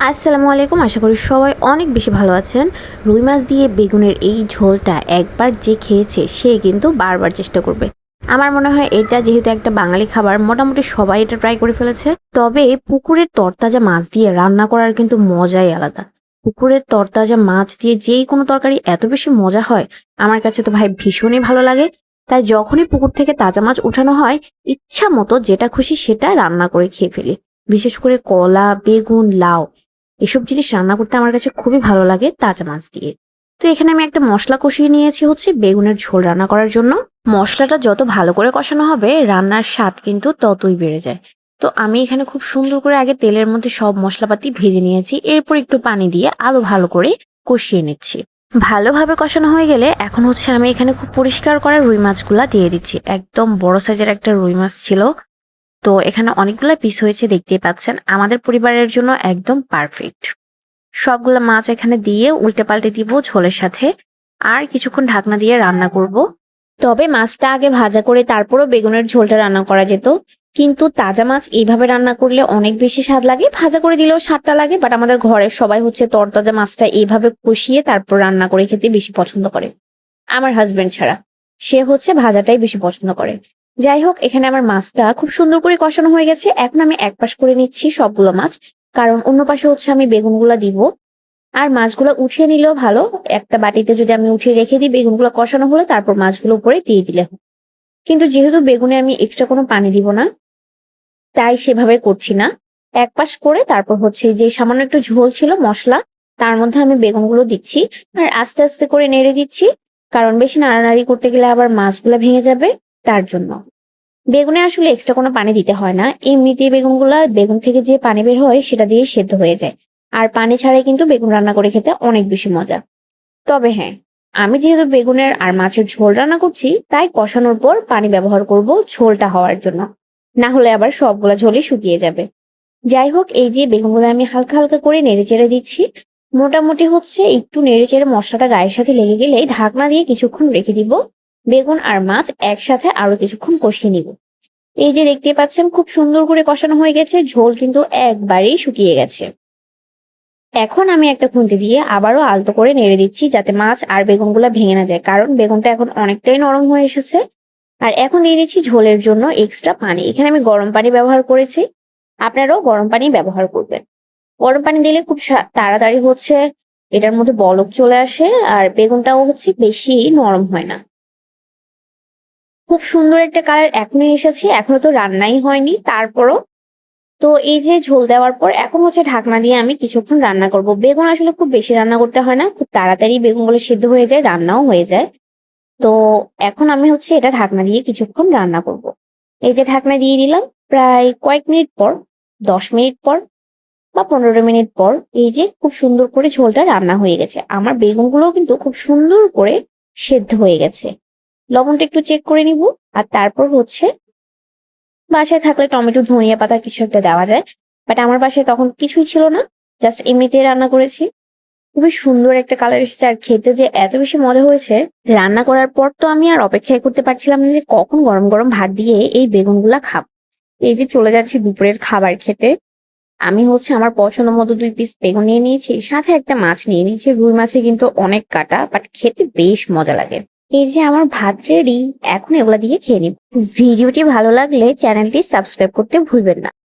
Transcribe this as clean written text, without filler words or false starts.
আসসালামু আলাইকুম। আশা করি সবাই অনেক বেশি ভালো আছেন। রুই মাছ দিয়ে বেগুনের এই ঝোলটা একবার যে খেয়েছে সে কিন্তু বারবার চেষ্টা করবে। আমার মনে হয় এটা যেহেতু একটা বাঙালি খাবার, মোটামুটি সবাই এটা ট্রাই করে ফেলেছে। তবে পুকুরের তরতাজা মাছ দিয়ে রান্না করার কিন্তু মজাই আলাদা। পুকুরের তরতাজা মাছ দিয়ে যেই কোনো তরকারি এত বেশি মজা হয়, আমার কাছে তো ভাই ভীষণই ভালো লাগে। তাই যখনই পুকুর থেকে তাজা মাছ উঠানো হয়, ইচ্ছা মতো যেটা খুশি সেটা রান্না করে খেয়ে ফেলি। বিশেষ করে কলা, বেগুন, লাউ এসব জিনিস রান্না করতে আমার কাছে খুবই ভালো লাগে তাজা মাছ দিয়ে। তো এখানে আমি একটা মশলা কষিয়ে নিয়েছি হচ্ছে বেগুনের ঝোল রান্না করার জন্য। মশলাটা যত ভালো করে কষানো হবে রান্নার স্বাদ কিন্তু ততই বেড়ে যায়। তো আমি এখানে খুব সুন্দর করে আগে তেলের মধ্যে সব মশলাপাতি ভেজে নিয়েছি, এরপর একটু পানি দিয়ে আরো ভালো করে কষিয়ে নিচ্ছি। ভালোভাবে কষানো হয়ে গেলে এখন হচ্ছে আমি এখানে খুব পরিষ্কার করা রুই মাছগুলা দিয়ে দিচ্ছি। একদম বড় সাইজের একটা রুই মাছ ছিল। তো এখানে অনেকগুলা পিস হয়েছে, দেখতেই পাচ্ছেন। আমাদের পরিবারের জন্য একদম পারফেক্ট। সবগুলা মাছ এখানে দিয়ে উল্টে পাল্টে দিব ঝোলের সাথে। আর কিছুক্ষণ ঢাকনা দিয়ে রান্না করব। তবে মাছটা আগে ভাজা করে তারপরও বেগুনের ঝোলটা রান্না করা যেত। কিন্তু তাজা মাছ এইভাবে রান্না করলে অনেক বেশি স্বাদ লাগে, ভাজা করে দিলেও স্বাদটা লাগে। বাট আমাদের ঘরের সবাই হচ্ছে তরতাজা মাছটা এইভাবে কষিয়ে তারপর রান্না করে খেতে বেশি পছন্দ করে, আমার হাজবেন্ড ছাড়া। সে হচ্ছে ভাজাটাই বেশি পছন্দ করে। যাই হোক, এখানে আমার মাছটা খুব সুন্দর করে কষানো হয়ে গেছে। এখন আমি এক পাশ করে নিচ্ছি সবগুলো মাছ, কারণ অন্য পাশে হচ্ছে আমি বেগুনগুলা দিব। আর মাছগুলো উঠিয়ে নিলেও ভালো। একটা বাটিতে যদি আমি উঠিয়ে রেখে দিই, বেগুনগুলো কষানো হলে তারপর মাছগুলো উপরে দিয়ে দিলে হয়। কিন্তু যেহেতু বেগুনে আমি এক্সট্রা কোনো পানি দিব না, তাই সেভাবে করছি না। এক পাশ করে তারপর হচ্ছে যে সামান্য একটু ঝোল ছিল মশলা, তার মধ্যে আমি বেগুনগুলো দিচ্ছি। আর আস্তে আস্তে করে নেড়ে দিচ্ছি, কারণ বেশি নাড়ানাড়ি করতে গেলে আবার মাছগুলো ভেঙে যাবে, তার জন্য। বেগুনে আসলে এক্সট্রা কোনো পানি দিতে হয় না, এমনিতেই বেগুন থেকে যে পানি বের হয় সেটা দিয়ে সেদ্ধ হয়ে যায়। আর পানি ছাড়াই কিন্তু বেগুন রান্না করে খেতে অনেক বেশি মজা। তবে হ্যাঁ, আমি যেহেতু বেগুনের আর মাছের ঝোল রান্না করছি, তাই কষানোর পর পানি ব্যবহার করব ঝোলটা হওয়ার জন্য। না হলে আবার সবগুলা ঝোলই শুকিয়ে যাবে। যাই হোক, এই যে বেগুনগুলো আমি হালকা হালকা করে নেড়ে চেড়ে দিচ্ছি। মোটামুটি হচ্ছে একটু নেড়ে চেড়ে মশলাটা গায়ের সাথে লেগে গেলে ঢাকনা দিয়ে কিছুক্ষণ রেখে দিব। বেগুন আর মাছ একসাথে আরো কিছুক্ষণ কষিয়ে নিব। এই যে দেখতে পাচ্ছেন খুব সুন্দর করে কষানো হয়ে গেছে, ঝোল কিন্তু একবারেই শুকিয়ে গেছে। এখন আমি একটা খুন্তি দিয়ে আবারও আলতো করে নেড়ে দিচ্ছি, যাতে মাছ আর বেগুনগুলা ভেঙে না যায়, কারণ বেগুনটা এখন অনেকটাই নরম হয়ে এসেছে। আর এখন দিয়ে দিচ্ছি ঝোলের জন্য এক্সট্রা পানি। এখানে আমি গরম পানি ব্যবহার করেছি, আপনারাও গরম পানি ব্যবহার করবেন। গরম পানি দিলে খুব তাড়াতাড়ি হচ্ছে এটার মধ্যে বলক চলে আসে, আর বেগুনটাও হচ্ছে বেশি নরম হয় না। খুব সুন্দর একটা কালার এখনই এসেছে, এখনো তো রান্নাই হয়নি তারপরও। তো এই যে ঝোল দেওয়ার পর এখন হচ্ছে ঢাকনা দিয়ে আমি কিছুক্ষণ রান্না করব। বেগুন আসলে খুব বেশি রান্না করতে হয় না, খুব তাড়াতাড়ি বেগুনগুলো সিদ্ধ হয়ে যায়, রান্নাও হয়ে যায়। তো এখন আমি হচ্ছে এটা ঢাকনা দিয়ে কিছুক্ষণ রান্না করব। এই যে ঢাকনা দিয়ে দিলাম, প্রায় কয়েক মিনিট পর, 10 মিনিট পর বা 15 মিনিট পর এই যে খুব সুন্দর করে ঝোলটা রান্না হয়ে গেছে। আমার বেগুনগুলোও কিন্তু খুব সুন্দর করে সেদ্ধ হয়ে গেছে। লবণটা একটু চেক করে নিব। আর তারপর হচ্ছে বাসায় থাকলে টমেটো, ধনিয়া পাতা কিছু একটা দেওয়া যায়, বাট আমার বাসায় তখন কিছুই ছিল না, জাস্ট এমনিতেই রান্না করেছি। খুবই সুন্দর একটা কালার এসেছে, আর খেতে যে এত বেশি মজা হয়েছে। রান্না করার পর তো আমি আর অপেক্ষাই করতে পারছিলাম না যে কখন গরম গরম ভাত দিয়ে এই বেগুনগুলা খাবো। এই যে চলে যাচ্ছে দুপুরের খাবার খেতে। আমি হচ্ছে আমার পছন্দ মতো 2 পিস বেগুন নিয়ে নিয়েছি, সাথে একটা মাছ নিয়ে নিয়েছি। রুই মাছে কিন্তু অনেক কাটা, বাট খেতে বেশ মজা লাগে। এই যে আমার ভাত রেডি, এখন এগুলা দিয়ে খেয়ে নিব। ভিডিওটি ভালো লাগলে চ্যানেলটি সাবস্ক্রাইব করতে ভুলবেন না।